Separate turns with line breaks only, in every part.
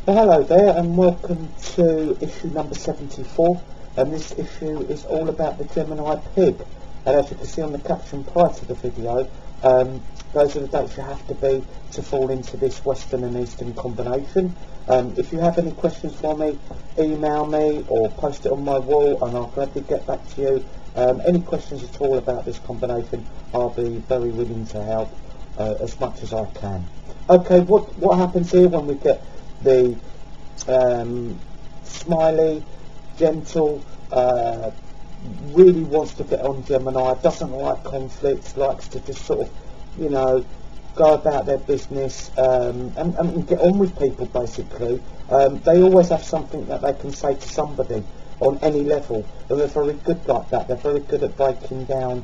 Well, hello there and welcome to issue number 74, and this issue is all about the Gemini pig. And as you can see on the caption prior to the video, those are the dates you have to be to fall into this Western and Eastern combination. If you have any questions for me, email me or post it on my wall and I'll gladly get back to you. Any questions at all about this combination, I'll be very willing to help as much as I can. Okay, what happens here when we get the smiley, gentle, really wants to get on Gemini, doesn't like conflicts, likes to just sort of, you know, go about their business and get on with people basically. They always have something that they can say to somebody on any level, and they're very good like that. They're very good at breaking down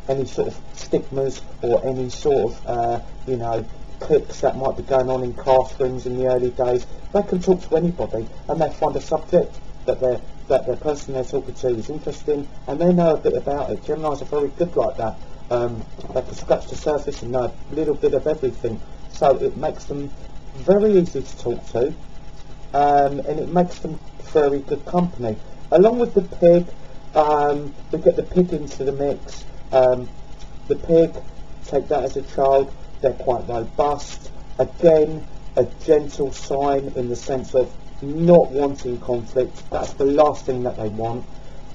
any sort of stigmas or any sort of, you know, cliques that might be going on in classrooms in the early days. They can talk to anybody and they find a subject that the person they're talking to is interested in, and they know a bit about it. Geminis are very good like that. They can scratch the surface and know a little bit of everything, so it makes them very easy to talk to, and it makes them very good company. Along with the pig, we get the pig into the mix. The pig, take that as a child, they're quite robust. Again, a gentle sign in the sense of not wanting conflict. That's the last thing that they want.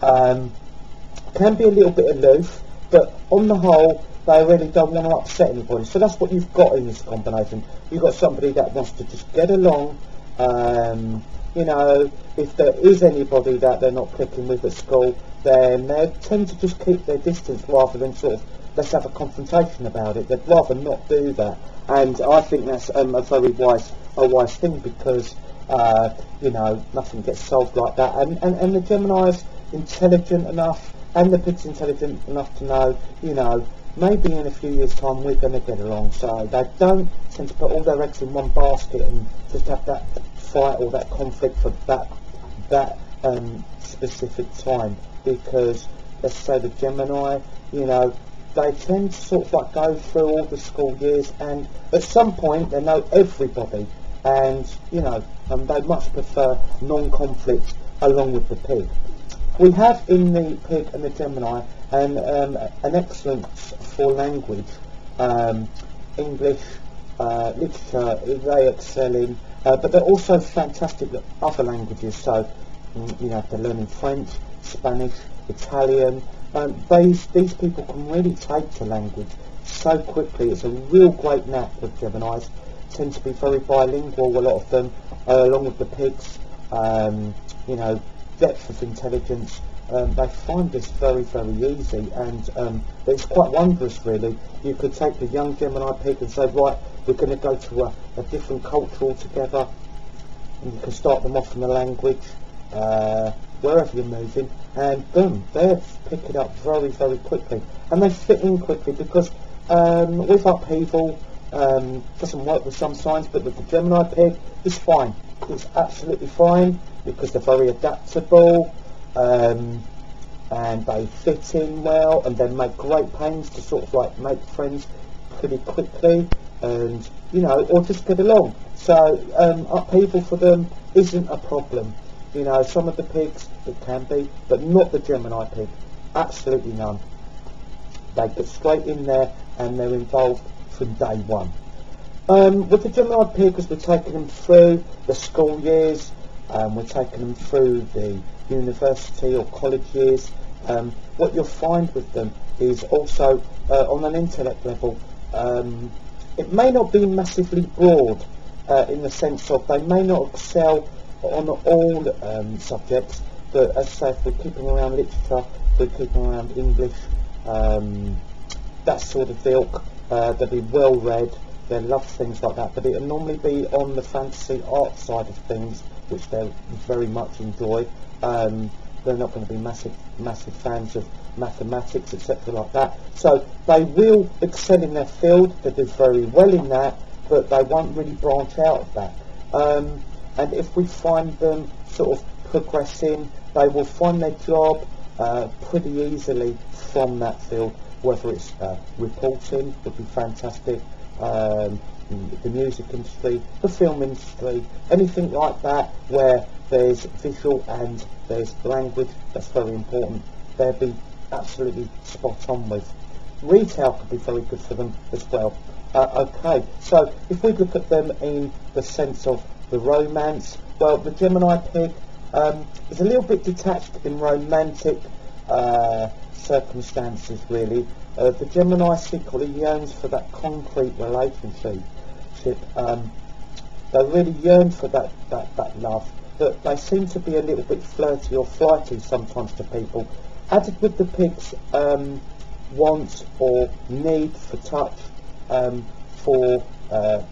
Can be a little bit aloof, but on the whole, they really don't want to upset anybody. So that's what you've got in this combination. You've got somebody that wants to just get along. You know, if there is anybody that they're not clicking with at school, then they tend to just keep their distance rather than sort of, let's have a confrontation about it. They'd rather not do that, and I think that's a very wise thing, because you know, nothing gets solved like that. And the Gemini's intelligent enough, and the pig's intelligent enough to know, you know, maybe in a few years' time we're going to get along. So they don't tend to put all their eggs in one basket and just have that fight or that conflict for that specific time, because let's say the Gemini, you know, they tend to sort of like go through all the school years, and at some point they know everybody, and you know, they much prefer non-conflict along with the pig. We have in the pig and the Gemini an excellence for language, English, literature, they excel in, but they're also fantastic at other languages. So you know, if they're learning French, Spanish, Italian, these people can really take to language so quickly. It's a real great knack with Geminis. Tend to be very bilingual, a lot of them, along with the pigs. You know, depth of intelligence. They find this very, very easy, and it's quite wondrous really. You could take the young Gemini pig and say, right, we're going to go to a different culture altogether, and you can start them off in the language, wherever you're moving, and boom, they pick it up very, very quickly, and they fit in quickly, because with upheaval, doesn't work with some signs, but with the Gemini pig, it's fine. It's absolutely fine, because they're very adaptable, and they fit in well, and they make great pains to sort of like make friends pretty quickly, and you know, or just get along. So upheaval for them isn't a problem. You know, some of the pigs it can be, but not the Gemini pig. Absolutely none. They get straight in there and they're involved from day one. With the Gemini pig, as we're taking them through the school years, we're taking them through the university or college years, what you'll find with them is also on an intellect level, it may not be massively broad in the sense of they may not excel on all subjects, but as I say, if we're keeping around literature, we're keeping around English, that sort of ilk, they'll be well read, they love things like that, but it'll normally be on the fantasy art side of things, which they very much enjoy. They're not going to be massive fans of mathematics, etc. like that. So they will excel in their field, they do very well in that, but they won't really branch out of that. And if we find them sort of progressing, they will find their job pretty easily from that field, whether it's reporting would be fantastic, the music industry, the film industry, anything like that where there's visual and there's language, that's very important. They'll be absolutely spot on with. Retail could be very good for them as well. Okay, so if we look at them in the sense of the romance, well, the Gemini pig is a little bit detached in romantic circumstances, really. The Gemini secretly yearns for that concrete relationship. They really yearn for that love. But they seem to be a little bit flirty or flighty sometimes to people. Added with the pig's want or need for touch, for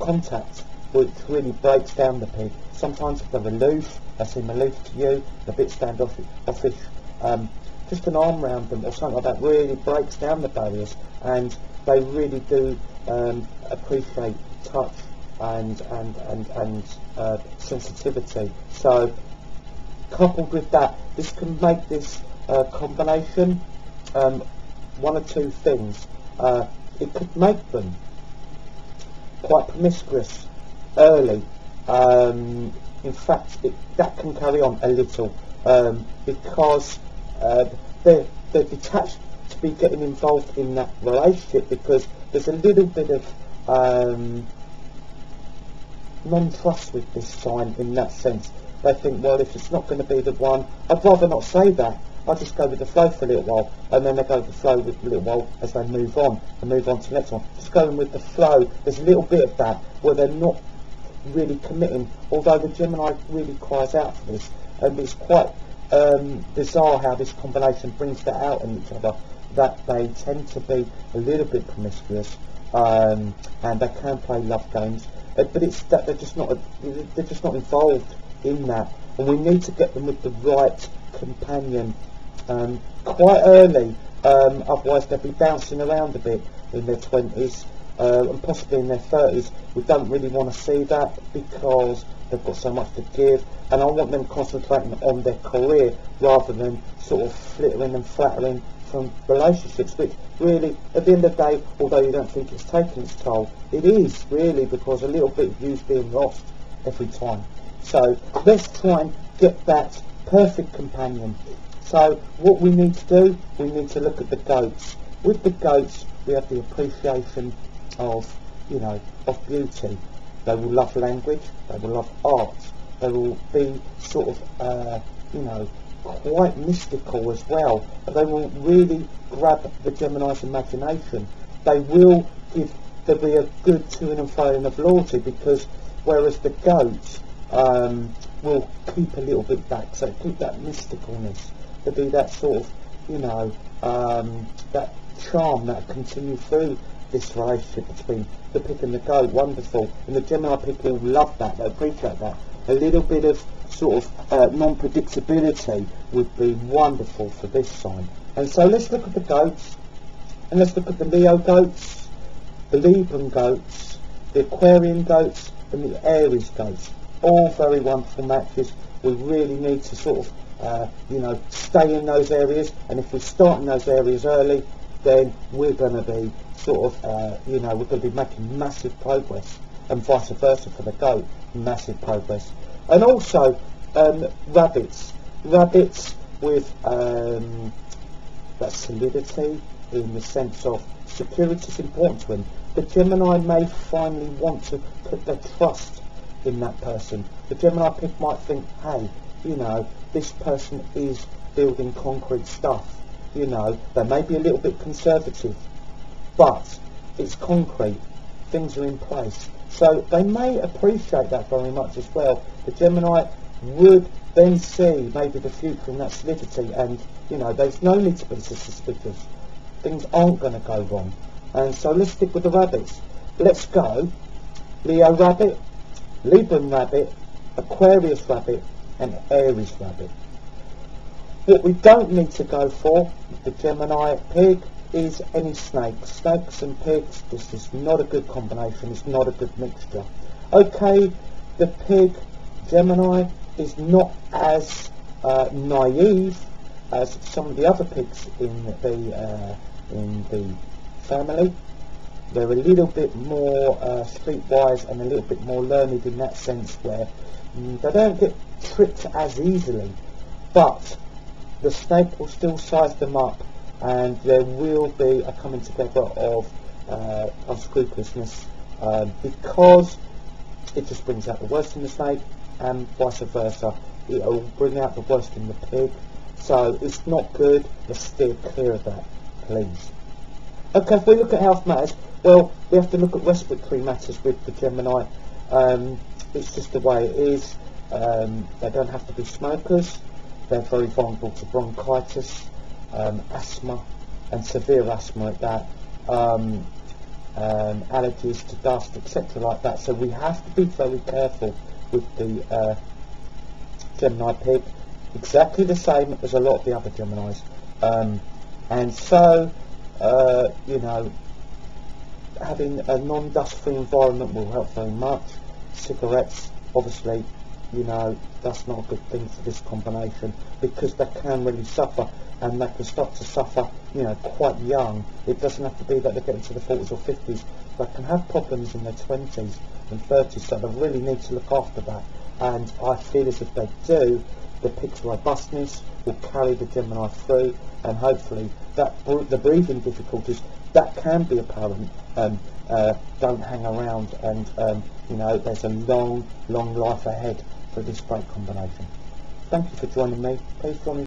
contact, which really breaks down the pig. Sometimes if they're aloof, they seem aloof to you, a bit standoffish. Just an arm round them or something like that really breaks down the barriers, and they really do appreciate touch and sensitivity. So coupled with that, this can make this combination one or two things. It could make them quite promiscuous early. In fact, that can carry on a little because they're detached to be getting involved in that relationship, because there's a little bit of non-trust with this sign in that sense. They think, well, if it's not going to be the one, I'd rather not say that. I'll just go with the flow for a little while, and then they go with the flow with a little while as they move on to the next one. Just going with the flow. There's a little bit of that where they're not really committing, although the Gemini really cries out for this, and it's quite bizarre how this combination brings that out in each other, that they tend to be a little bit promiscuous, and they can play love games, but it's that they're just not involved in that, and we need to get them with the right companion quite early, otherwise they'll be bouncing around a bit in their 20s and possibly in their 30s. We don't really want to see that because they've got so much to give, and I want them concentrating on their career rather than sort of flittering and flattering from relationships, which really at the end of the day, although you don't think it's taking its toll, it is really, because a little bit of you's being lost every time. So let's try and get that perfect companion. So what we need to do, we need to look at the goats. With the goats, we have the appreciation of beauty. They will love language, they will love art, they will be sort of quite mystical as well. They will really grab the Gemini's imagination. There'll be a good to and fro of loyalty, because whereas the goats will keep a little bit back, so keep that mysticalness. There'll be that sort of, that charm that continue through this relationship between the pig and the goat. Wonderful. And the Gemini pig will love that, they appreciate that. A little bit of sort of non-predictability would be wonderful for this sign. And so let's look at the goats, and let's look at the Leo goats, the Libran goats, the Aquarian goats, and the Aries goats. All very wonderful matches. We really need to sort of stay in those areas, and if we start in those areas early, then we're going to be sort of we're going to be making massive progress, and vice versa for the goat, massive progress. And also rabbits with that solidity, in the sense of security is important to him. The Gemini may finally want to put their trust in that person. The Gemini pig might think, hey, this person is building concrete stuff. They may be a little bit conservative, but it's concrete, things are in place. So they may appreciate that very much as well. The Gemini would then see maybe the future in that solidity, and there's no need to be so suspicious. Things aren't going to go wrong. And so let's stick with the rabbits. Let's go Leo rabbit, Libran rabbit, Aquarius rabbit, and Aries rabbit. What we don't need to go for with the Gemini pig is any snakes. Snakes and pigs, this is not a good combination, it's not a good mixture. Okay, the pig Gemini is not as naive as some of the other pigs in the family. they're a little bit more streetwise and a little bit more learned in that sense, where they don't get tricked as easily, but the snake will still size them up, and there will be a coming together of unscrupulousness, because it just brings out the worst in the snake, and vice versa. It'll bring out the worst in the pig, so it's not good. Let's steer clear of that, please. Okay, if we look at health matters, well, we have to look at respiratory matters with the Gemini. It's just the way it is. They don't have to be smokers. They're very vulnerable to bronchitis, asthma, and severe asthma at that, allergies to dust, etc. like that. So we have to be very careful with the Gemini pig, exactly the same as a lot of the other Geminis. And so, you know, having a non-dust-free environment will help very much. Cigarettes, obviously, you know, that's not a good thing for this combination, because they can really suffer, and they can start to suffer, you know, quite young. It doesn't have to be that they get into the 40s or 50s. They can have problems in their 20s and 30s, so they really need to look after that. And I feel as if they do, the pig's robustness will carry the Gemini through, and hopefully that the breathing difficulties that can be apparent don't hang around, and you know, there's a long life ahead for this great combination. Thank you for joining me. Please join me